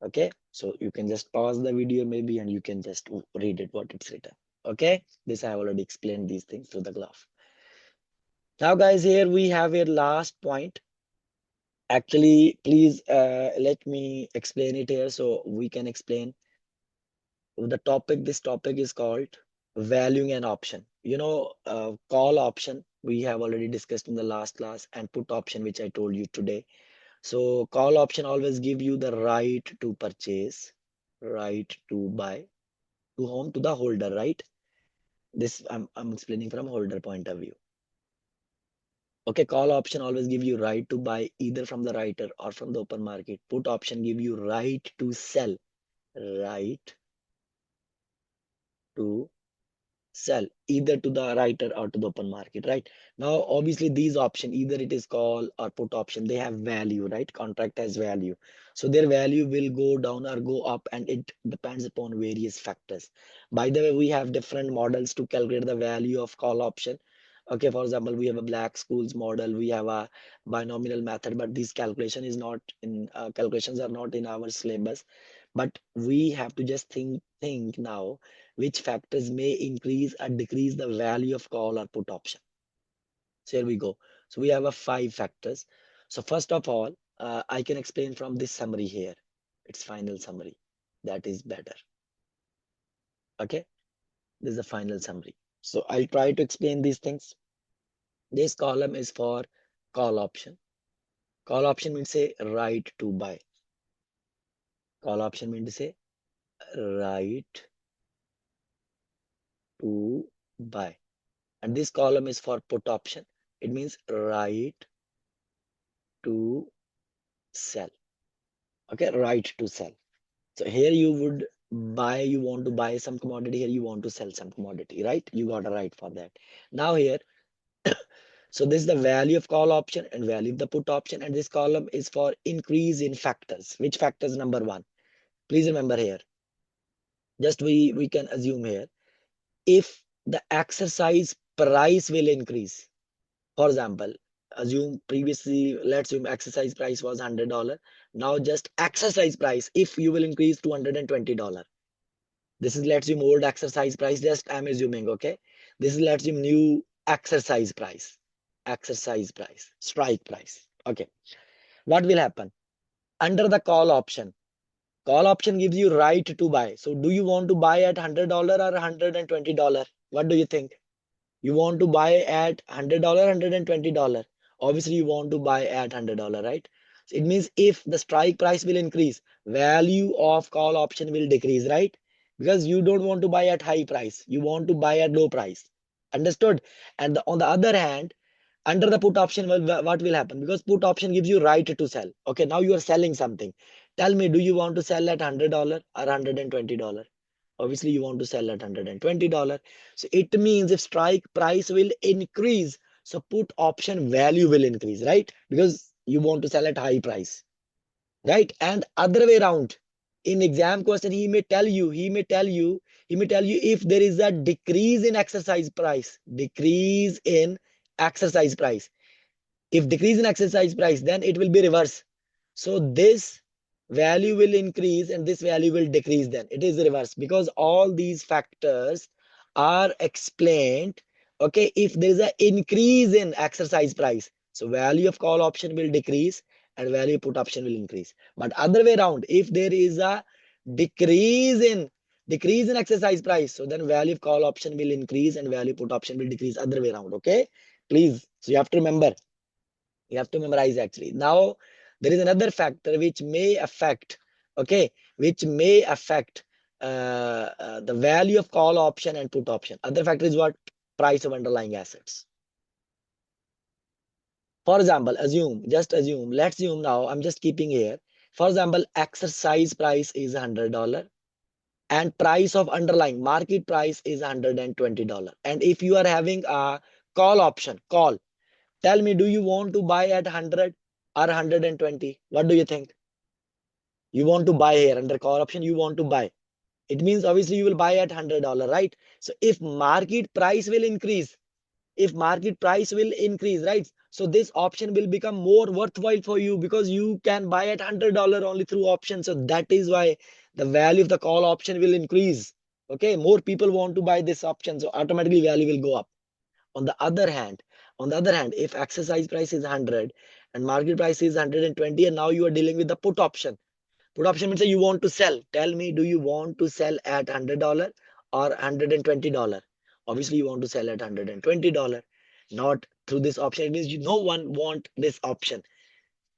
Okay, so you can just pause the video maybe and you can just read it what it's written. Okay, this I have already explained these things through the graph. Now guys, here we have a last point. Actually, please let me explain it here so we can explain the topic. This topic is called valuing an option. Call option we have already discussed in the last class, and put option which I told you today. So call option always give you the right to purchase, right to buy, to whom? To the holder, right? This I'm explaining from holder point of view. Okay, call option always give you right to buy either from the writer or from the open market. Put option give you right to sell, right to sell either to the writer or to the open market, right? Now obviously these option, either it is call or put option, they have value, right? Contract has value, so their value will go down or go up, and it depends upon various factors. By the way, we have different models to calculate the value of call option. Okay, for example, we have a black school's model, we have a binomial method, but this calculation is not in calculations are not in our syllabus. But we have to just think now which factors may increase or decrease the value of call or put option. So here we go. So we have a 5 factors. So first of all, I can explain from this summary here. It's final summary. That is better. Okay. This is a final summary. So I'll try to explain these things. This column is for call option. Call option means say right to buy. Call option means to say right to buy. And this column is for put option. It means right to sell. Okay, right to sell. So here you would buy, you want to buy some commodity, here you want to sell some commodity, right? You got a right for that. Now here, so this is the value of call option and value of the put option, and this column is for increase in factors. Which factors? Number one. Please remember here. Just we can assume here, if the exercise price will increase. For example, assume previously, let's assume exercise price was $100. Now just exercise price, if you will increase to $120. This is, let's assume, old exercise price. Just I'm assuming, okay? This is, let's assume, new exercise price. Exercise price, strike price. Okay. What will happen? Under the call option gives you right to buy. So do you want to buy at $100 or $120? What do you think? You want to buy at $100, $120. Obviously, you want to buy at $100, right? So it means if the strike price will increase, value of call option will decrease, right? Because you don't want to buy at high price. You want to buy at low price. Understood? And on the other hand, under the put option, what will happen? Because put option gives you right to sell. Okay, now you are selling something. Tell me, do you want to sell at $100 or $120? Obviously, you want to sell at $120. So it means if strike price will increase, so put option value will increase, right? Because you want to sell at high price, right? And other way around, in exam question, he may tell you if there is a decrease in exercise price, if decrease in exercise price, then it will be reverse. So this value will increase and this value will decrease, then it is reverse, because all these factors are explained. Okay, if there is an increase in exercise price, so value of call option will decrease and value put option will increase. But other way around, if there is a decrease in exercise price, so then value of call option will increase and value put option will decrease, other way around. Okay, please, so you have to remember, you have to memorize actually. Now there is another factor which may affect, okay, which may affect the value of call option and put option. Other factor is what? Price of underlying assets. For example, just assume, let's assume, now I'm just keeping here. For example, exercise price is $100 and price of underlying market price is $120. And if you are having a call option, tell me, do you want to buy at 100 or 120? What do you think? You want to buy here under call option, you want to buy. It means obviously you will buy at $100, right? So if market price will increase, right? So this option will become more worthwhile for you because you can buy at $100 only through option. So that is why the value of the call option will increase. Okay, more people want to buy this option, so automatically value will go up. On the other hand, if exercise price is 100 and market price is 120, and now you are dealing with the put option. Put option means that you want to sell. Tell me, do you want to sell at $100 or $120? Obviously, you want to sell at $120. Not through this option. It means no one want this option.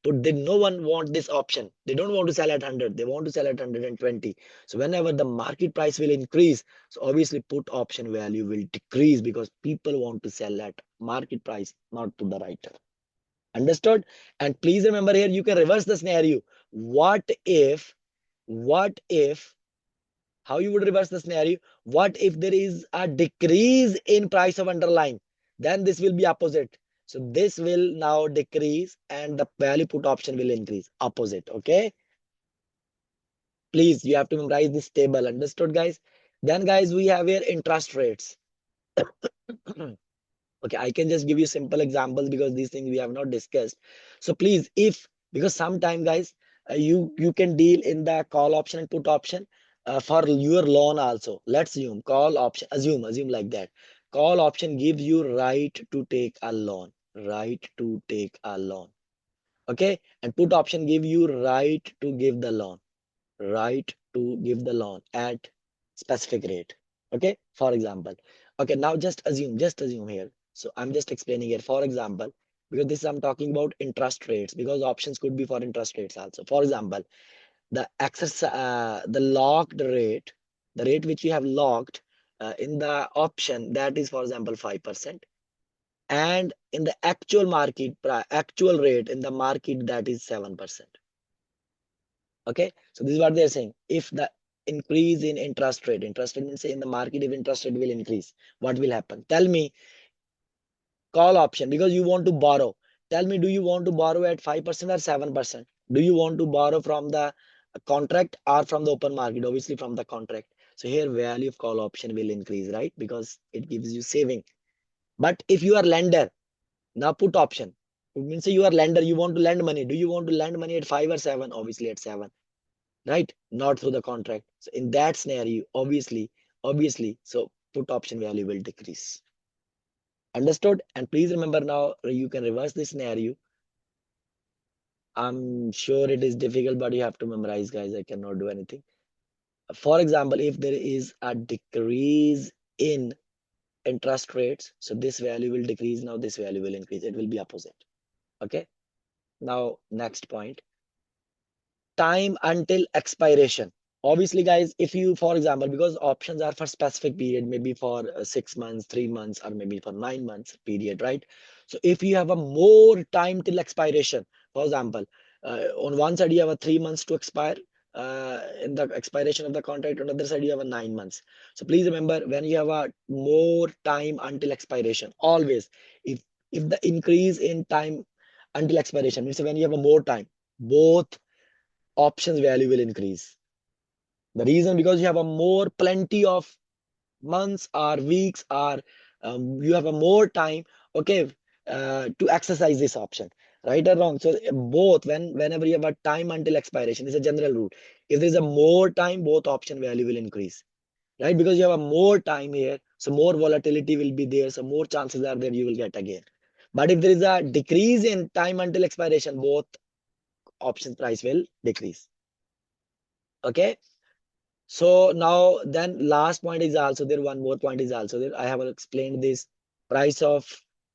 No one want this option. They don't want to sell at 100. They want to sell at 120. So whenever the market price will increase, so obviously put option value will decrease because people want to sell at market price, not to the writer. Understood? And please remember here, you can reverse the scenario. What if, what if, how you would reverse the scenario? What if there is a decrease in price of underlying? Then this will be opposite. So this will now decrease and the value put option will increase. Opposite. Okay. Please, you have to memorize this table. Understood, guys? Then, guys, we have here interest rates. Okay, I can just give you simple examples because these things we have not discussed. So please, if because sometime guys, you can deal in the call option and put option for your loan also. Let's assume call option, assume like that. Call option gives you right to take a loan, right to take a loan. Okay, and put option give you right to give the loan, right to give the loan at specific rate. Okay, for example. Okay, now just assume here. So I'm just explaining here. For example, because this I'm talking about interest rates because options could be for interest rates also. For example, the locked rate, the rate which you have locked in the option, that is for example 5%, and in the actual market actual rate in the market, that is 7%. Okay, so this is what they're saying. If the increase in interest rate means in the market, if interest rate will increase, what will happen? Tell me, call option because you want to borrow. Tell me, do you want to borrow at 5% or 7%? Do you want to borrow from the contract or from the open market? Obviously from the contract. So here value of call option will increase, right? Because it gives you saving. But if you are lender, now put option. It means you are lender, you want to lend money. Do you want to lend money at 5 or 7? Obviously at 7, right? Not through the contract. So in that scenario, obviously, so put option value will decrease. Understood? And please remember now, you can reverse this scenario. I'm sure it is difficult, but you have to memorize, guys. I cannot do anything. For example, if there is a decrease in interest rates, so this value will decrease. Now this value will increase. It will be opposite. Okay. Now, next point. Time until expiration. Obviously, guys, if you, for example, because options are for specific period, maybe for 6 months, 3 months, or maybe for 9 months period, right? So if you have a more time till expiration, for example, on one side you have a 3 months to expire in the expiration of the contract, on the other side you have a 9 months. So please remember, when you have a more time until expiration, always if the increase in time until expiration means when you have a more time, both options value will increase. The reason because you have a more plenty of months or weeks or you have a more time, okay, to exercise this option, right or wrong. So both whenever you have a time until expiration is a general rule. If there is a more time, both option value will increase, right? Because you have a more time here, so more volatility will be there, so more chances are there you will get again. But if there is a decrease in time until expiration, both option price will decrease. Okay. So now then last point is also there. One more point is also there. I have explained this price of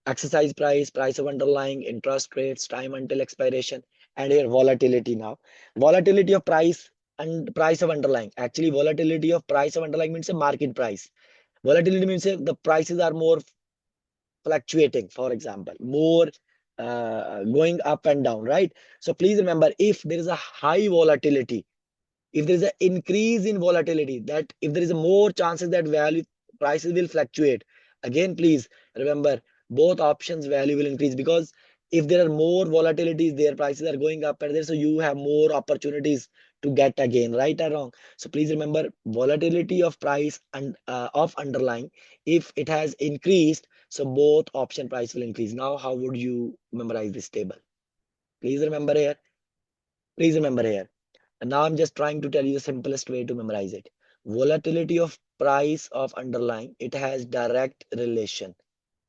exercise price, price of underlying, interest rates, time until expiration, and here volatility now. Volatility of price and price of underlying. Actually, volatility of price of underlying means a market price. Volatility means the prices are more fluctuating, for example, more going up and down, right? So please remember, if there is a high volatility, if there is an increase in volatility, that if there is a more chances that value prices will fluctuate, again please remember both options value will increase because if there are more volatilities, their prices are going up and there, so you have more opportunities to get a gain, right or wrong? So please remember volatility of price and of underlying. If it has increased, so both option price will increase. Now, how would you memorize this table? Please remember here. Please remember here. And now I'm just trying to tell you the simplest way to memorize it. Volatility of price of underlying, it has direct relation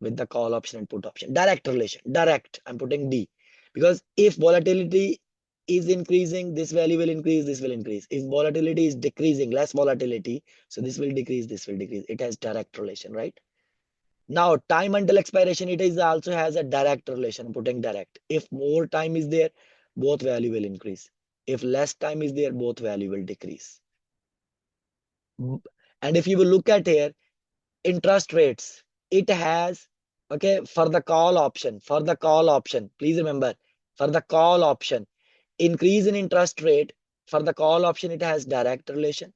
with the call option and put option. Direct relation. Direct. I'm putting D. Because if volatility is increasing, this value will increase, this will increase. If volatility is decreasing, less volatility, so this will decrease, this will decrease. It has direct relation, right? Now, time until expiration, it is also has a direct relation. I'm putting direct. If more time is there, both value will increase. If less time is there, both value will decrease. And if you will look at here, interest rates, it has, okay, for the call option, please remember, for the call option, increase in interest rate, for the call option, it has direct relation.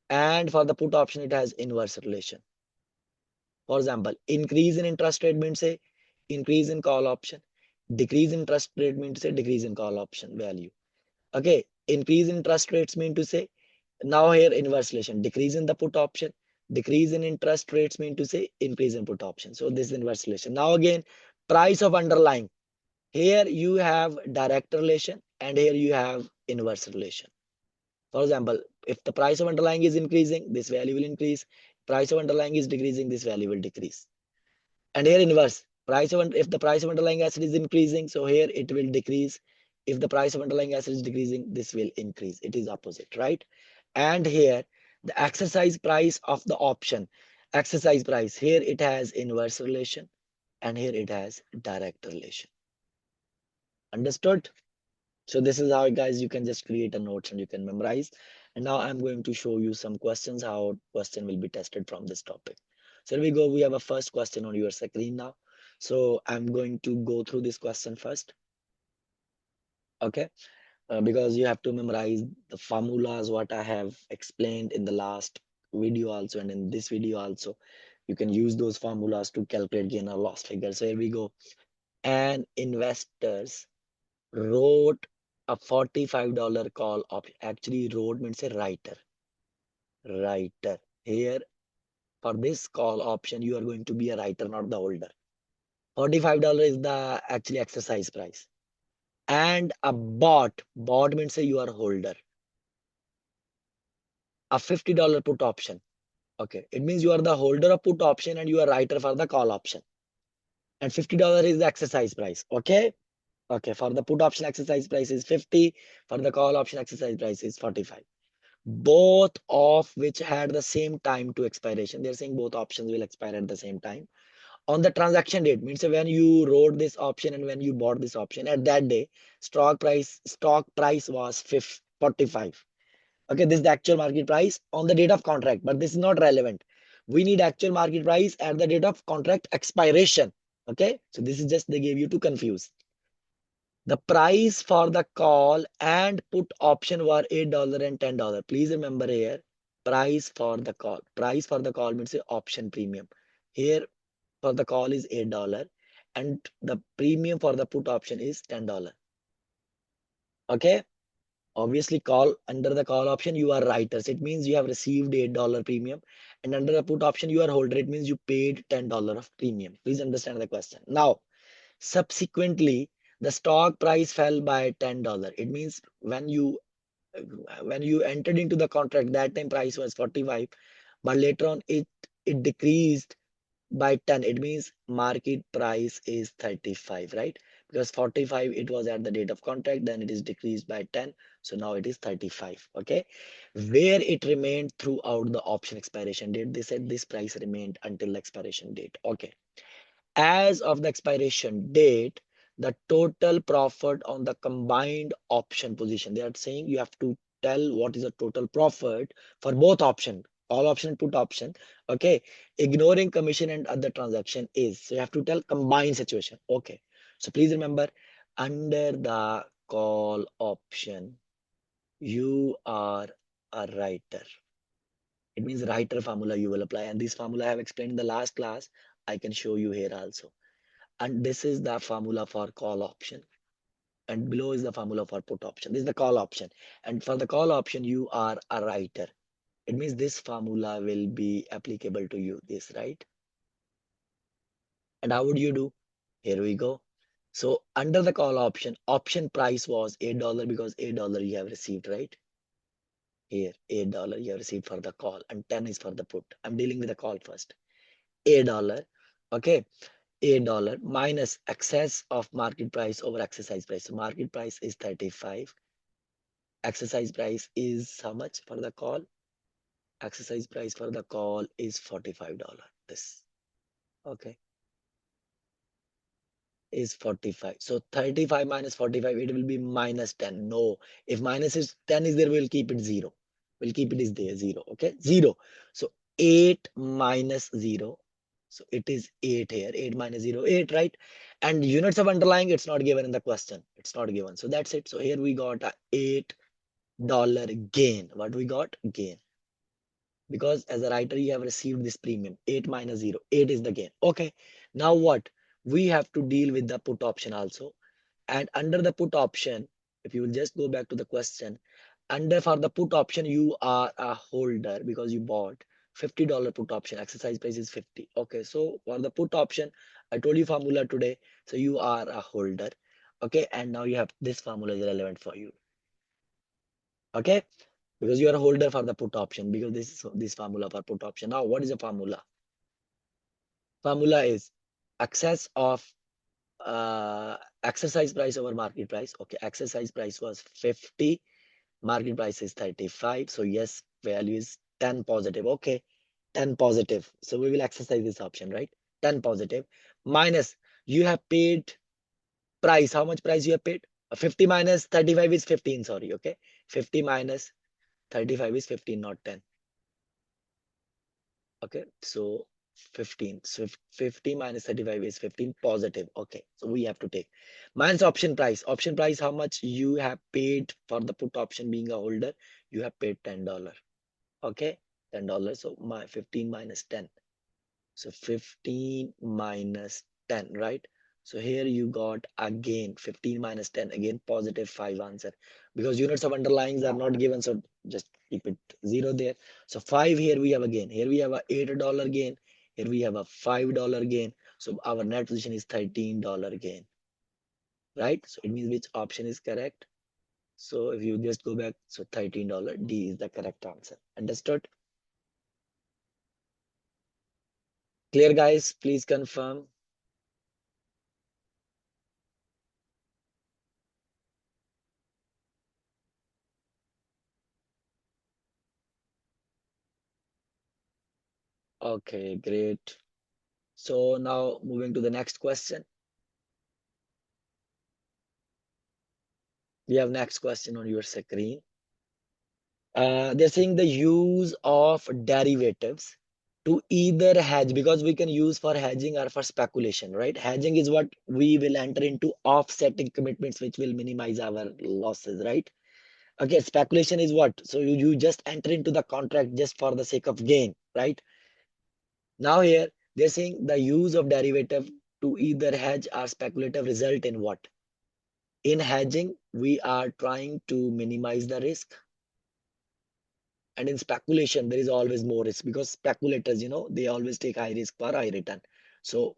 And for the put option, it has inverse relation. For example, increase in interest rate means say increase in call option. Decrease in interest rate means say decrease in call option value. Okay, increase in interest rates mean to say now here inverse relation. Decrease in the put option. Decrease in interest rates mean to say increase in put option. So this is inverse relation. Now again, price of underlying. Here you have direct relation and here you have inverse relation. For example, if the price of underlying is increasing, this value will increase. Price of underlying is decreasing, this value will decrease. And here inverse, if the price of underlying asset is increasing, so here it will decrease. If the price of underlying asset is decreasing, this will increase. It is opposite, right? And here the exercise price of the option, exercise price, here it has inverse relation and here it has direct relation. Understood? So this is how, guys, you can just create a notes and you can memorize. And now I'm going to show you some questions, how question will be tested from this topic. So here we go. We have a first question on your screen now. So I'm going to go through this question first. Okay. Because you have to memorize the formulas, what I have explained in the last video also and in this video also. You can use those formulas to calculate gain or loss figure. So here we go. And investors wrote a $45 call option. Actually, wrote means a writer. Writer. Here, for this call option, you are going to be a writer, not the holder. $45 is the actually exercise price. And a bought means say you are holder. A $50 put option. Okay, it means you are the holder of put option and you are writer for the call option. And $50 is the exercise price. Okay. Okay, for the put option exercise price is 50. For the call option exercise price is 45. Both of which had the same time to expiration. They're saying both options will expire at the same time. On the transaction date means when you wrote this option and when you bought this option at that day, stock price was 45. Okay, this is the actual market price on the date of contract, but this is not relevant. We need actual market price at the date of contract expiration. Okay, so this is just they gave you to confuse. The price for the call and put option were $8 and $10. Please remember here, price for the call. Price for the call means option premium. Here for the call is $8 and the premium for the put option is $10. Okay. Obviously, call under the call option, you are writers. It means you have received $8 premium. And under the put option, you are holder. It means you paid $10 of premium. Please understand the question. Now, subsequently, the stock price fell by $10. It means when you entered into the contract, that time price was 45, but later on it decreased by 10. It means market price is 35, right? Because 45 it was at the date of contract, then it is decreased by 10. So now it is 35. Okay. Where it remained throughout the option expiration date. They said this price remained until expiration date. Okay. As of the expiration date, the total profit on the combined option position. They are saying you have to tell what is the total profit for both option, call option and put option. Okay. Ignoring commission and other transaction is. So you have to tell combined situation. Okay. So please remember, under the call option, you are a writer. It means writer formula you will apply. And this formula I have explained in the last class. I can show you here also. And this is the formula for call option. and below is the formula for put option. This is the call option. And for the call option, you are a writer. It means this formula will be applicable to you, this, right? And how would you do? Here we go. So under the call option, option price was $8 because $8 you have received, right? Here, $8 you have received for the call and 10 is for the put. I'm dealing with the call first. $8. Okay. $8 minus excess of market price over exercise price. So market price is 35. Exercise price is how much for the call? Exercise price for the call is $45. This. Okay. Is 45. So 35 minus 45, it will be minus 10. No, if minus is 10 is there, we'll keep it 0. We'll keep it is there, 0. Okay, 0. So 8 minus 0. So it is 8 here. 8 minus 0, 8, right? And units of underlying, it's not given in the question. It's not given. So that's it. So here we got a $8 gain. What we got? Gain. Because as a writer, you have received this premium. 8 minus 0. 8 is the gain. Okay. Now what? We have to deal with the put option also. And under the put option, if you will just go back to the question, under for the put option, you are a holder because you bought $50 put option. Exercise price is 50. Okay. So for the put option, I told you formula today. So you are a holder. Okay. And now you have this formula is relevant for you. Okay. Because you are a holder for the put option because this is this formula for put option. Now, what is the formula? Formula is excess of exercise price over market price. Okay, exercise price was 50, market price is 35. So yes, value is 10 positive. Okay, 10 positive. So we will exercise this option, right? 10 positive minus you have paid price. How much price you have paid? 50 minus 35 is 15. Sorry. Okay, 50 minus 35 is 15, not 10. Okay, so 15. So 50 minus 35 is 15 positive. Okay, so we have to take minus option price. Option price, how much you have paid for the put option being a holder? You have paid $10. Okay, $10. So my 15 minus 10. So 15 minus 10, right? So here you got again 15 minus 10, again positive 5 answer. Because units of underlyings are not given, so just keep it 0 there. So 5 here we have again. Here we have a $8 gain. Here we have a $5 gain. So our net position is $13 gain, right? So it means which option is correct? So if you just go back, so $13, D is the correct answer. Understood? Clear, guys? Please confirm. Okay, great. So now moving to the next question. We have next question on your screen. They're saying the use of derivatives to either hedge, because we can use for hedging or for speculation, right? Hedging is what we will enter into offsetting commitments, which will minimize our losses, right? Okay, speculation is what? So you just enter into the contract just for the sake of gain, right? Now here, they're saying the use of derivative to either hedge or speculative result in what? In hedging, we are trying to minimize the risk. And in speculation, there is always more risk because speculators, they always take high risk for high return. So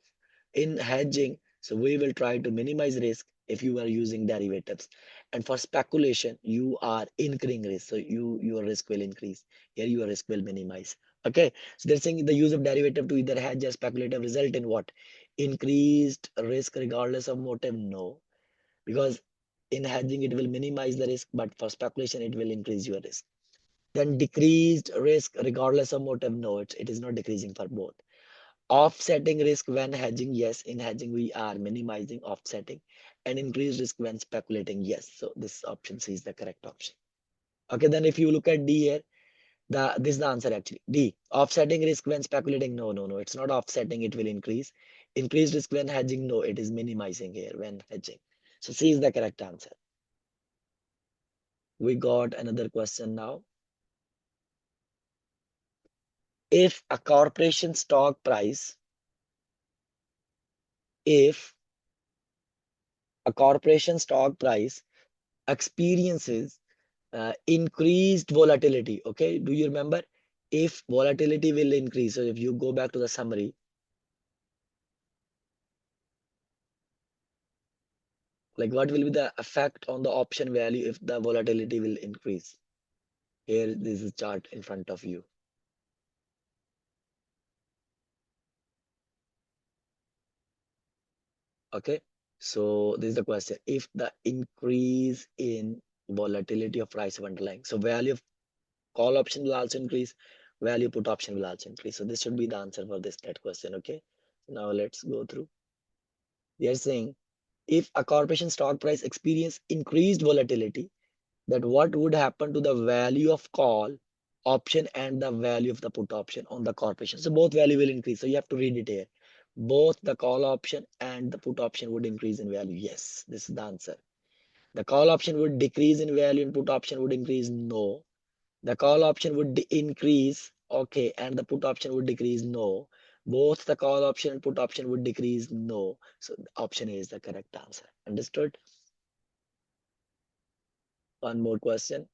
in hedging, so we will try to minimize risk if you are using derivatives. And for speculation, you are incurring risk. So your risk will increase. Here your risk will minimize. Okay. So they're saying the use of derivative to either hedge or speculative result in what? Increased risk regardless of motive? No. Because in hedging, it will minimize the risk, but for speculation, it will increase your risk. Then decreased risk regardless of motive? No, it is not decreasing for both. Offsetting risk when hedging? Yes, in hedging, we are minimizing offsetting. And increased risk when speculating? Yes. So this option C is the correct option. Okay, then if you look at D here, this is the answer actually. D, offsetting risk when speculating? No, no, no, it's not offsetting, it will increase. Increased risk when hedging? No, it is minimizing here when hedging. So C is the correct answer. We got another question now. If a corporation stock price, if A corporation stock price experiences increased volatility. Okay, do you remember? If volatility will increase, so if you go back to the summary, like what will be the effect on the option value if the volatility will increase? Here, this is chart in front of you. Okay, so this is the question. If the increase in volatility of price of underlying, so value of call option will also increase, value put option will also increase. So this should be the answer for this that question. Okay, now let's go through. We are saying if a corporation stock price experience increased volatility, that what would happen to the value of call option and the value of the put option on the corporation. So both value will increase. So you have to read it here. Both the call option and the put option would increase in value. Yes, this is the answer. The call option would decrease in value and put option would increase. No. The call option would increase. Okay. And the put option would decrease. No. Both the call option and put option would decrease. No. So option A is the correct answer. Understood? One more question.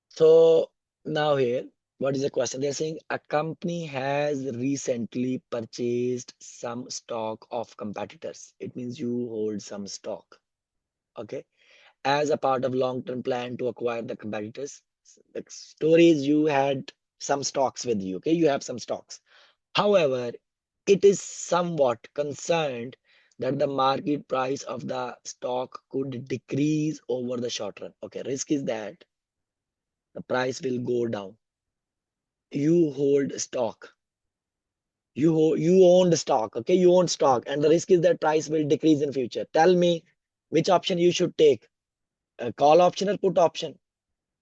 So now here, what is the question? They're saying a company has recently purchased some stock of competitors. It means you hold some stock, okay, as a part of long-term plan to acquire the competitors. The story is you had some stocks with you, okay? You have some stocks. However, it is somewhat concerned that the market price of the stock could decrease over the short run. Okay, risk is that the price will go down. You hold stock. You own the stock. Okay, you own stock, and the risk is that price will decrease in future. Tell me which option you should take, a call option or put option,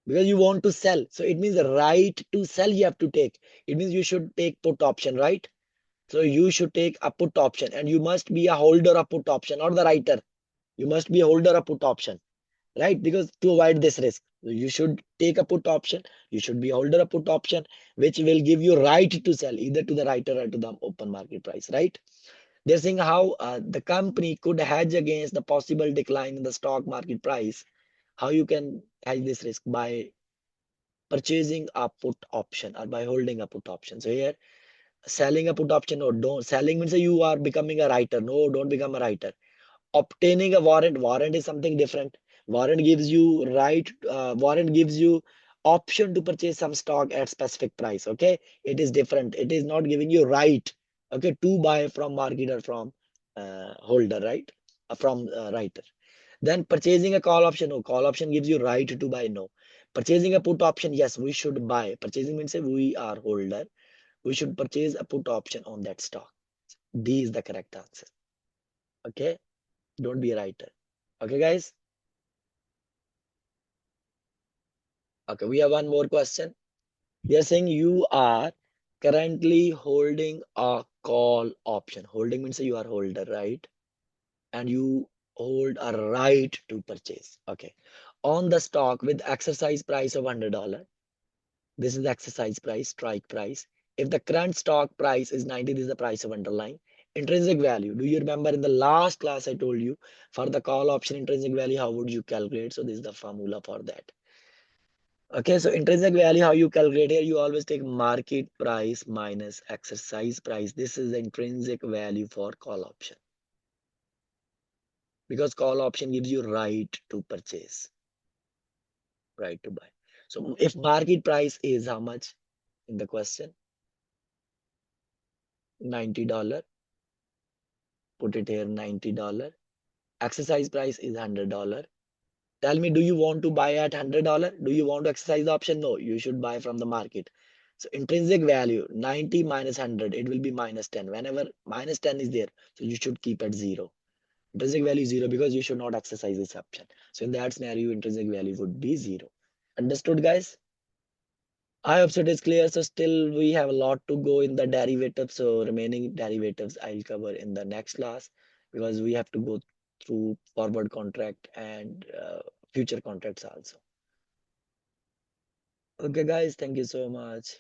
because you want to sell. So it means the right to sell you have to take. It means you should take put option, right? So you should take a put option, and you must be a holder of put option, not the writer. You must be a holder of put option, right? Because to avoid this risk, you should take a put option. You should be holder a put option, which will give you right to sell either to the writer or to the open market price, right? They're saying how the company could hedge against the possible decline in the stock market price. How you can hedge this risk by purchasing a put option or by holding a put option. So here, selling a put option or don't. Selling means you are becoming a writer. No, don't become a writer. Obtaining a warrant is something different. Warrant gives you warrant gives you option to purchase some stock at specific price. Okay, it is different. It is not giving you right, okay, to buy from market or from holder, right? From writer. Then purchasing a call option, no, call option gives you right to buy. No, purchasing a put option, yes, we should buy. Purchasing means we are holder, we should purchase a put option on that stock. D is the correct answer. Okay, don't be a writer. Okay, guys. Okay, we have one more question. We are saying you are currently holding a call option. Holding means you are holder, right? And you hold a right to purchase. Okay. On the stock with exercise price of $100. This is the exercise price, strike price. If the current stock price is 90, this is the price of underlying. Intrinsic value. Do you remember in the last class I told you for the call option intrinsic value, how would you calculate? So this is the formula for that. Okay, so intrinsic value, how you calculate here, you always take market price minus exercise price. This is the intrinsic value for call option because call option gives you right to purchase, right to buy. So if market price is how much in the question? $90. Put it here, $90. Exercise price is $100. Tell me, do you want to buy at $100? Do you want to exercise the option? No, you should buy from the market. So intrinsic value 90 minus 100, it will be minus 10. Whenever minus 10 is there, so you should keep at zero. Intrinsic value is zero because you should not exercise this option. So in that scenario, intrinsic value would be zero. Understood, guys? I hope so it is clear. So still we have a lot to go in the derivatives. So remaining derivatives I'll cover in the next class because we have to go through forward contract and future contracts also. Okay, guys, thank you so much.